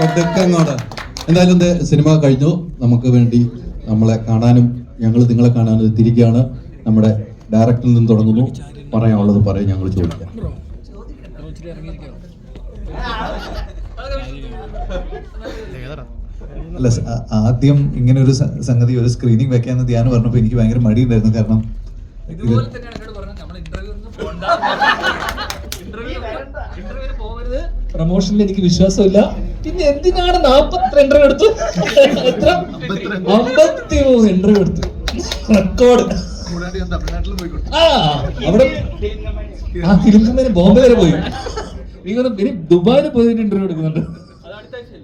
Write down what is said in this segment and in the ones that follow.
പതുക്കങ്ങോട്ട്. എന്തായാലും സിനിമ കഴിഞ്ഞു. നമുക്ക് വേണ്ടി നമ്മളെ കാണാനും ഞങ്ങൾ നിങ്ങളെ കാണാനും തിരിക്കുകയാണ്. നമ്മുടെ ഡയറക്ടറിൽ നിന്ന് തുടങ്ങുന്നു. പറയാനുള്ളത് പറയും, ഞങ്ങൾ ചോദിക്കാം. അല്ല, ആദ്യം ഇങ്ങനെ ഒരു സംഗതി ഒരു സ്ക്രീനിങ് വെക്കാന്ന് ധ്യാനം പറഞ്ഞപ്പോൾ എനിക്ക് ഭയങ്കര മടിയുണ്ടായിരുന്നു. കാരണം പ്രൊമോഷനിൽ എനിക്ക് വിശ്വാസമില്ല. പിന്നെ എന്തിനാണ് 42 ഇന്റർവ്യൂ എടുത്തു? എത്ര? 53 ഇന്റർവ്യൂ എടുത്തു. റെക്കോർഡ്. അവിടെ ഫിലിം കമ്പനി ബോംബെ വരെ പോയി. ഇനി ദുബായിൽ പോയിട്ട് ഇന്റർവ്യൂ എടുക്കുന്നുണ്ട്.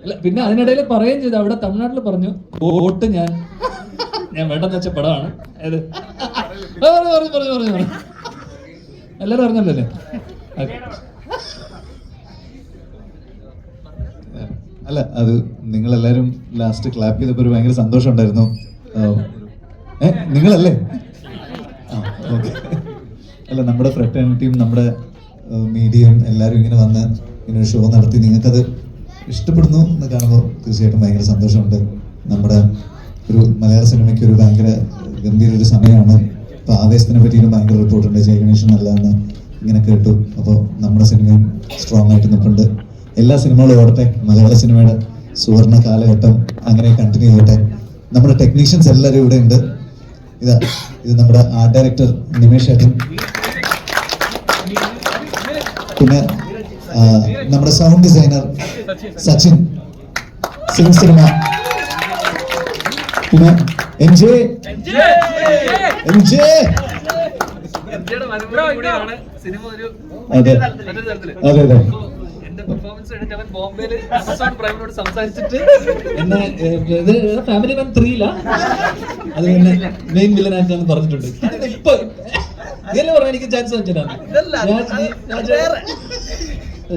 അല്ല, പിന്നെ അതിനിടയിൽ പറയുകയും ചെയ്തു, അവിടെ തമിഴ്നാട്ടിൽ പറഞ്ഞു വോട്ട് ഞാൻ വേണ്ടെന്ന് വെച്ച പടമാണ്. പറഞ്ഞു എല്ലാരും അറിഞ്ഞല്ലേ? അല്ല, അത് നിങ്ങളെല്ലാരും ലാസ്റ്റ് ക്ലാപ്പ് ചെയ്തപ്പോൾ ഒരു ഭയങ്കര സന്തോഷം ഉണ്ടായിരുന്നു. നിങ്ങളല്ലേ? ഓക്കെ. അല്ല, നമ്മുടെ ഫ്രട്ടേണിറ്റിയും നമ്മുടെ മീഡിയയും എല്ലാവരും ഇങ്ങനെ വന്ന് ഇങ്ങനെ ഒരു ഷോ നടത്തി നിങ്ങൾക്കത് ഇഷ്ടപ്പെടുന്നു എന്ന് കാണുമ്പോൾ തീർച്ചയായിട്ടും ഭയങ്കര സന്തോഷമുണ്ട്. നമ്മുടെ ഒരു മലയാള സിനിമയ്ക്ക് ഒരു ഭയങ്കര ഗംഭീര ഒരു സമയമാണ്. ഇപ്പോൾ ആവേശത്തിനെ പറ്റിയും ഭയങ്കര റിപ്പോർട്ടുണ്ട്. ജയ ഗണേശൻ നല്ലതെന്ന് ഇങ്ങനെ കേട്ടു. അപ്പോൾ നമ്മുടെ സിനിമയും സ്ട്രോങ് ആയിട്ട് നിൽപ്പുണ്ട്. എല്ലാ സിനിമകളും ഓടട്ടെ. മലയാള സിനിമയുടെ സുവർണ കാലഘട്ടം അങ്ങനെ കണ്ടിന്യൂ ചെയ്യട്ടെ. നമ്മുടെ ടെക്നീഷ്യൻസ് എല്ലാവരും ഇവിടെ ഉണ്ട്. ഇത് നമ്മുടെ ആർട്ട് ഡയറക്ടർ നിമേഷ് ഏട്ടൻ, പിന്നെ നമ്മുടെ സൗണ്ട് ഡിസൈനർ സച്ചിൻ, സിനിമ, പിന്നെ എൻജെ. അതെ അതെ അതെ. പെർഫോമൻസ് കണ്ടിട്ട് അവൻ ബോംബെയിൽ ആമസോൺ പ്രൈമിനോട് സംസാരിച്ചിട്ട് എന്നെ ഫാമിലി മാൻ 3 അത് പിന്നെ മെയിൻ വില്ലൻ ആയിട്ടാണ് പറഞ്ഞിട്ടുണ്ട്. ഇപ്പൊ ഇതെല്ലാം പറയാൻ എനിക്ക് ചാൻസ് വെച്ചിട്ടാണ്.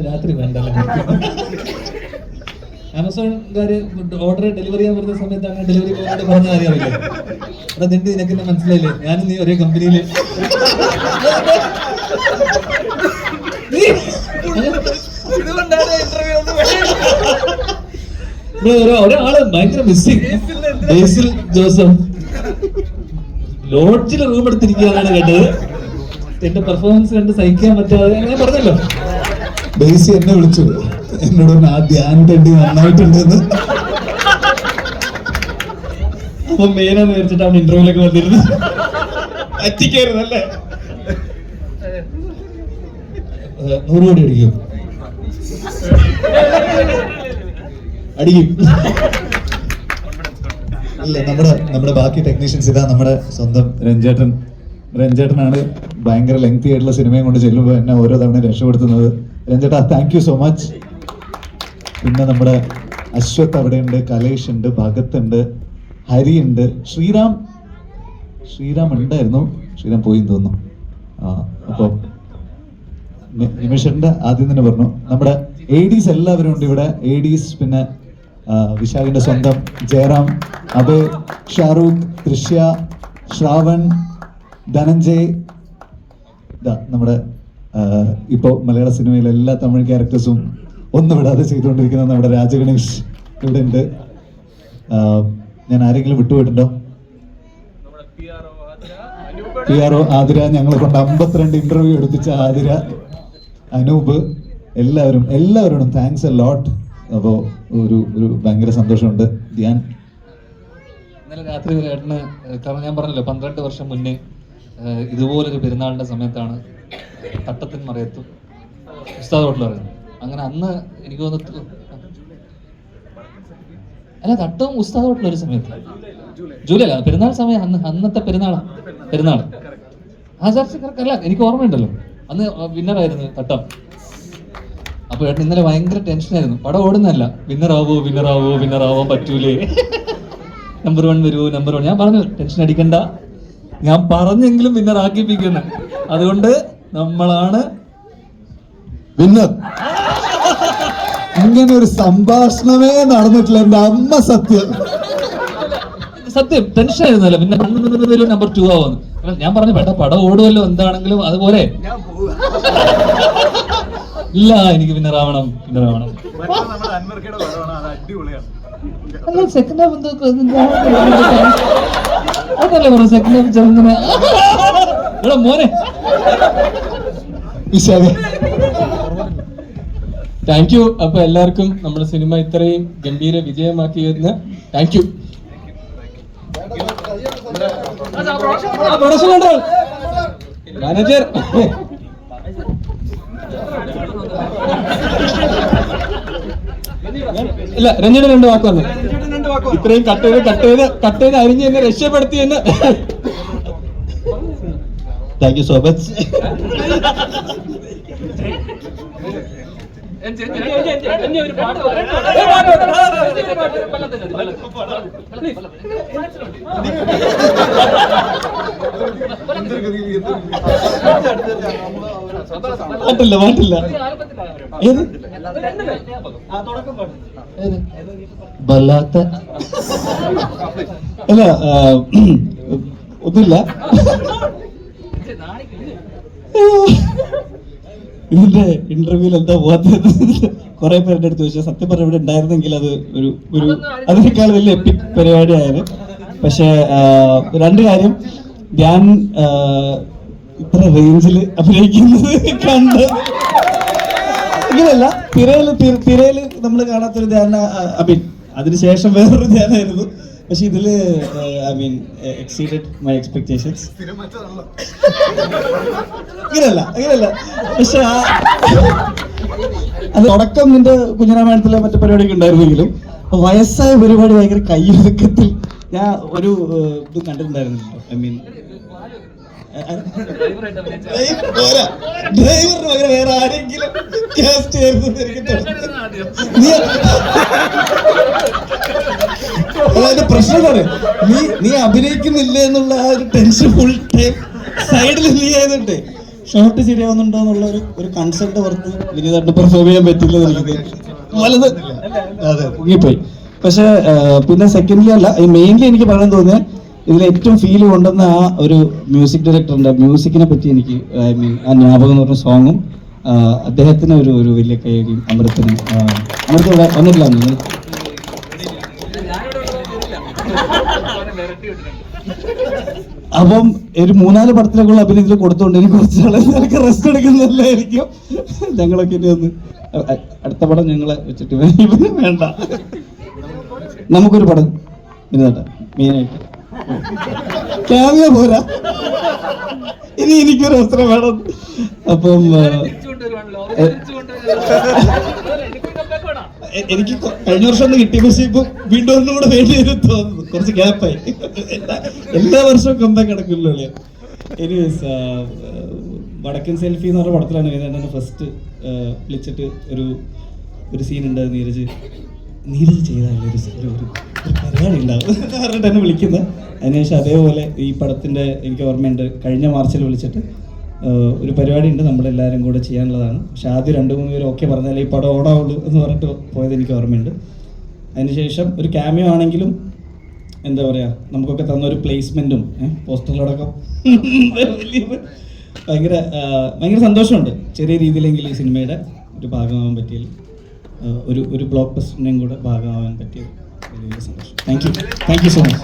രാത്രി വേണ്ടല്ലോ. ആമസോൺകാര് ഓർഡർ ഡെലിവറി ചെയ്യാൻ വരുന്ന സമയത്ത് അങ്ങനെ ഡെലിവറി ബോയോട് പറഞ്ഞ അറിയാമില്ലേ? അവിടെ നിന്റെ നിനക്ക് എന്നെ മനസ്സിലായില്ലേ? ഞാനും നീ ഒരേ കമ്പനിയില്. ഒരാള് ഭയങ്കര മിസ്സിംഗ്. ബേസിൽ ജോസഫ് ലോഡ്ജിൽ റൂം എടുത്തിരിക്കുകയാണ് കേട്ടത്. എന്റെ പെർഫോമൻസ് കണ്ട് സഹിക്കാൻ പറ്റാതെ ഞാൻ പറഞ്ഞല്ലോ. ബേസി എന്നെ വിളിച്ചു, എന്നോട് ധ്യാൻ തണ്ടി നന്നായിട്ടുണ്ടെന്ന്. അപ്പൊ മെയിനാന്ന് വിചാരിച്ചിട്ട് അവൻ ഇന്റർവ്യൂലൊക്കെ വന്നിരുന്നു. പറ്റിക്കായിരുന്നല്ലേ? 100 കോടി അടിക്കും. അല്ല, നമ്മുടെ ബാക്കി ടെക്നീഷ്യൻസ് ഇതാ. നമ്മുടെ സ്വന്തം രഞ്ജേട്ടനാണ് ഭയങ്കര ലെങ്തി ആയിട്ടുള്ള സിനിമയും കൊണ്ട് ചെല്ലുമ്പോൾ എന്നെ ഓരോ തവണ രക്ഷപ്പെടുത്തുന്നത്. രഞ്ജേട്ടാ, താങ്ക് യു സോ മച്ച്. പിന്നെ നമ്മുടെ അശ്വത് അവിടെയുണ്ട്, കലേഷ് ഉണ്ട്, ഭഗത് ഉണ്ട്, ഹരി ഉണ്ട്, ശ്രീറാം ഉണ്ടായിരുന്നു. ശ്രീറാം പോയി തോന്നുന്നു. അപ്പോൾ നിമിഷന്റെ ആദ്യം തന്നെ പറഞ്ഞു. നമ്മുടെ ADs എല്ലാവരും ഉണ്ട് ഇവിടെ. ADs പിന്നെ വിശാഖിന്റെ സ്വന്തം ജയറാം, അഭയ്, ഷാറൂഖ്, തൃശ്യ, ശ്രാവൺ, ധനഞ്ജയ്, നമ്മുടെ ഇപ്പോ മലയാള സിനിമയിലെ എല്ലാ തമിഴ് ക്യാരക്ടേഴ്സും ഒന്നും വിടാതെ ചെയ്തുകൊണ്ടിരിക്കുന്ന നമ്മുടെ രാജഗണേഷ് ഇവിടെ ഉണ്ട്. ഞാൻ ആരെങ്കിലും വിട്ടുപോയിട്ടുണ്ടോ? PRO ആതിര, ഞങ്ങളെ കൊണ്ട് 52 ഇന്റർവ്യൂ എടുപ്പിച്ച ആതിര, അനൂപ്, എല്ലാവരോടും താങ്ക്സ് എ ലോട്ട്. അപ്പോൾ ഒരു ഭയങ്കര സന്തോഷമുണ്ട്. ധ്യാൻ, ഇന്നലെ രാത്രി ഒരു ഏട്ടന്, കാരണം ഞാൻ പറഞ്ഞല്ലോ 12 വർഷം മുന്നേ ഇതുപോലൊരു പെരുന്നാളിന്റെ സമയത്താണ് തട്ടത്തിൻ മറയത്തും ഉസ്താദ് ഹോട്ടൽ പറയുന്നത്. അങ്ങനെ അന്ന് എനിക്ക് തോന്നുന്നു, അല്ല, തട്ടവും ഉസ്താദ് ഹോട്ടൽ ഒരു സമയത്ത് ജൂലൈ അല്ല, പെരുന്നാൾ സമയം. അന്നത്തെ പെരുന്നാൾ ആചാർച്ചക്കാർക്കല്ല, എനിക്ക് ഓർമ്മയുണ്ടല്ലോ. അന്ന് വിന്നറായിരുന്നു തട്ടം. അപ്പൊ ഏട്ടൻ ഇന്നലെ ഭയങ്കര ടെൻഷനായിരുന്നു. പടം ഓടുന്നല്ല, വിന്നറാവോ പറ്റൂലേ, നമ്പർ 1 വരൂ, നമ്പർ 1. ഞാൻ പറഞ്ഞു, ടെൻഷൻ അടിക്കണ്ട, ഞാൻ പറഞ്ഞെങ്കിലും വിന്നർ ആക്കിപ്പിക്കുന്നു. അതുകൊണ്ട് നമ്മളാണ് വിന്നർ. ഇങ്ങനെ ഒരു സംഭാഷണമേ നടന്നിട്ടില്ല എന്റെ അമ്മ. സത്യം ടെൻഷൻ ആയിരുന്നല്ലോ. പിന്നെ നമ്പർ 2 ആവുന്നു. ഞാൻ പറഞ്ഞു പടം ഓടുമല്ലോ എന്താണെങ്കിലും അതുപോലെ ഇല്ല എനിക്ക് പിന്നെ റാവണം അല്ല സെക്കൻഡ് ഹാഫ് അതല്ലേ പറഞ്ഞു സെക്കൻഡ് ഹാഫ് ചെറുങ്ങനെ ഇവിടെ മോനെ താങ്ക് യു. അപ്പൊ എല്ലാവർക്കും നമ്മുടെ സിനിമ ഇത്രയും ഗംഭീര വിജയമാക്കിയതിന് താങ്ക് യു. മാനേജർ ഇല്ല രഞ്ജന 2 വാക്ക് വന്നു. ഇത്രയും കട്ട് ചെയ്ത് അരിഞ്ഞ് എന്നെ രക്ഷപ്പെടുത്തിയെന്ന് താങ്ക് യു സോ മച്ച്. പാട്ടില്ല ഏത് ബല്ലാത്ത അല്ല ഒന്നുമില്ല. ഇതിന്റെ ഇന്റർവ്യൂവിൽ എന്താ പോകാത്തത് കുറെ പേരുടെ അടുത്ത് ചോദിച്ചാൽ സത്യം പറഞ്ഞ ഇവിടെ ഉണ്ടായിരുന്നെങ്കിൽ അത് ഒരു അതിനേക്കാൾ വലിയ എപ്പിക് പരിപാടിയായത്. പക്ഷെ 2 കാര്യം, ഞാൻ ഇത്ര റേഞ്ചിൽ അഭിനയിക്കുന്നത് കണ്ട് ഇങ്ങനെയല്ല, തിരയില് നമ്മൾ കാണാത്തൊരു ധ്യാന അതിനുശേഷം വേറൊരു ധ്യാനായിരുന്നു. പക്ഷെ ഇതില് എക്സീഡഡ് മൈ എക്സ്പെക്ടേഷൻസ്. അങ്ങനെയല്ല പക്ഷെ അത് തുടക്കം നിന്റെ കുഞ്ഞിരാമായണത്തിലെ മറ്റു പരിപാടിയൊക്കെ ഉണ്ടായിരുന്നെങ്കിലും വയസ്സായ പരിപാടി ഭയങ്കര കയ്യൊതുക്കത്തിൽ ഞാൻ ഒരു ഇത് കണ്ടിട്ടുണ്ടായിരുന്നില്ല. ഡ്രൈവറിന് പകരം വേറെ ആരെങ്കിലും കാസ്റ്റ് അതിന്റെ പ്രശ്നം എന്താണ്, നീ അഭിനയിക്കുന്നില്ല എന്നുള്ള ആ ഒരു ടെൻഷൻ ഫുൾ ടൈം സൈഡിൽ നീ ചെയ്തിട്ട് ഷോർട്ട് ശരിയാവുന്നുണ്ടോ എന്നുള്ള ഒരു കൺസെപ്റ്റ് പുറത്ത് വിനീതായിട്ട് പെർഫോം ചെയ്യാൻ പറ്റില്ല എനിക്ക് വലുത്. അതെ പൊങ്ങിപ്പോയി. പക്ഷെ പിന്നെ സെക്കൻഡ്ലി അല്ല, മെയിൻലി എനിക്ക് പറയാൻ തോന്നിയത് ഇതിൽ ഏറ്റവും ഫീൽ കൊണ്ടുവന്ന ആ ഒരു മ്യൂസിക് ഡയറക്ടറിന്റെ മ്യൂസിക്കിനെ പറ്റി എനിക്ക് ആ ജ്ഞാപകം എന്ന് പറഞ്ഞ സോങ്ങും അദ്ദേഹത്തിന് ഒരു വലിയ കൈയടിയും അമൃതത്തിന് ഇവിടെ വന്നിട്ടില്ല. അപ്പം ഒരു 3-4 പടത്തിലേക്കുള്ള അഭിനയത്തിൽ കൊടുത്തോണ്ട് എനിക്ക് കുറച്ചാളൊക്കെ റെസ്റ്റ് എടുക്കുന്നില്ലായിരിക്കും. ഞങ്ങളൊക്കെ ഇനി ഒന്ന് അടുത്ത പടം ഞങ്ങളെ വെച്ചിട്ട് വേണ്ട, നമുക്കൊരു പടം ഇതാട്ടെ മെയിനായിട്ട് ക്യാമിയ പോരാ, ഇനി എനിക്കൊരു അവസരം വേണം. അപ്പം എനിക്ക് കഴിഞ്ഞ വർഷം ഒന്ന് കിട്ടി, പക്ഷെ ഇപ്പൊ വീണ്ടും ഒന്നുകൂടെ വേണ്ടി വരും തോന്നുന്നു. കുറച്ച് ഗ്യാപ്പായി. എല്ലാ വർഷവും കമ്പാക്ക് നടക്കില്ലല്ലോ. എനിവേസ് വടക്കൻ സെൽഫി എന്ന് പറഞ്ഞ പടത്തിലാണ് എന്നെ ഫസ്റ്റ് വിളിച്ചിട്ട് ഒരു സീൻ ഉണ്ട്. നീരജ് ചെയ്താലേ ഒരു പരിപാടി ഉണ്ടാവും പറഞ്ഞിട്ട് എന്നെ വിളിക്കുന്നത്. അതിനുശേഷം അതേപോലെ ഈ പടത്തിൻ്റെ എനിക്ക് ഓർമ്മയുണ്ട്, കഴിഞ്ഞ മാർച്ചിൽ വിളിച്ചിട്ട് ഒരു പരിപാടി ഉണ്ട് നമ്മളെല്ലാവരും കൂടെ ചെയ്യാനുള്ളതാണ്. പക്ഷെ ആദ്യം 2-3 പേര് ഓക്കെ പറഞ്ഞാലേ ഈ പടം ഓടാവുള്ളൂ എന്ന് പറഞ്ഞിട്ട് പോയത് എനിക്ക് ഓർമ്മയുണ്ട്. അതിനുശേഷം ഒരു ക്യാമിയോ ആണെങ്കിലും എന്താ പറയുക, നമുക്കൊക്കെ തന്നൊരു പ്ലേസ്മെൻറ്റും പോസ്റ്ററിലടക്കം ഭയങ്കര സന്തോഷമുണ്ട്. ചെറിയ രീതിയിലെങ്കിലും ഈ സിനിമയുടെ ഒരു ഭാഗമാവാൻ പറ്റിയതിൽ, ഒരു ബ്ലോക്ക് ബസ്റ്ററിൻ്റെയും കൂടെ ഭാഗമാവാൻ പറ്റിയത് വലിയ സന്തോഷം. Thank you so much.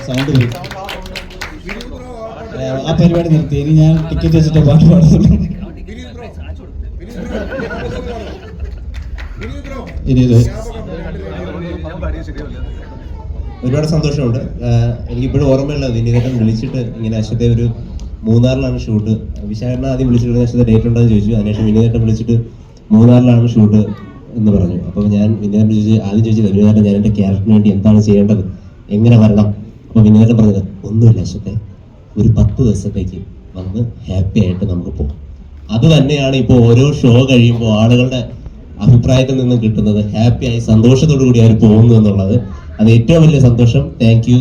Sound പോയി, ആ പരിപാടി നിർത്തി. ഇനി ഞാൻ ടിക്കറ്റ് വെച്ചിട്ട് പാട്ട് പാടുന്നുള്ളൂ. ഒരുപാട് സന്തോഷമുണ്ട്. എനിക്കിപ്പോഴും ഓർമ്മയുള്ളത് വിനീതേട്ടൻ വിളിച്ചിട്ട് ഇങ്ങനെ അശ്വത്തെ ഒരു മൂന്നാറിലാണ് ഷൂട്ട്. വിശാഖനെ ആദ്യം വിളിച്ചിട്ട് അശ്വത്തെ ഡേറ്റ് ഉണ്ടെന്ന് ചോദിച്ചു. അതിനുശേഷം വിനീതേട്ടൻ വിളിച്ചിട്ട് മൂന്നാറിലാണ് ഷൂട്ട് എന്ന് പറഞ്ഞു. അപ്പോൾ ഞാൻ വിനീതേട്ടൻ ആദ്യം ചോദിച്ചത്, വിനീതേട്ടൻ ഞാൻ എൻ്റെ ക്യാരക്ടറിന് വേണ്ടി എന്താണ് ചെയ്യേണ്ടത്, എങ്ങനെ വരണം? അപ്പോൾ വിനീതേട്ടൻ പറഞ്ഞത്, ഒന്നുമില്ല അശ്വത്തെ, ഒരു 10 ദിവസത്തേക്ക് വന്ന് ഹാപ്പി ആയിട്ട് നമുക്ക് പോകും. അത് തന്നെയാണ് ഇപ്പോൾ ഓരോ ഷോ കഴിയുമ്പോൾ ആളുകളുടെ അഭിപ്രായത്തിൽ നിന്നും കിട്ടുന്നത്. ഹാപ്പിയായി സന്തോഷത്തോടു കൂടി അവർ പോകുന്നു എന്നുള്ളത്, അത് ഏറ്റവും വലിയ സന്തോഷം. Thank you.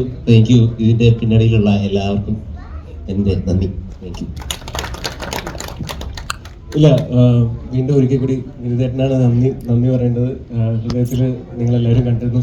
ഇതിൻ്റെ പിന്നണിയിലുള്ള എല്ലാവർക്കും എൻ്റെ നന്ദി. Thank you. ഇല്ല, വീണ്ടും ഒരിക്കൽ കൂടി വിനീതേട്ടനാണ് നന്ദി പറയേണ്ടത്. ഹൃദയത്തിൽ നിങ്ങളെല്ലാവരും കണ്ടിരുന്നു.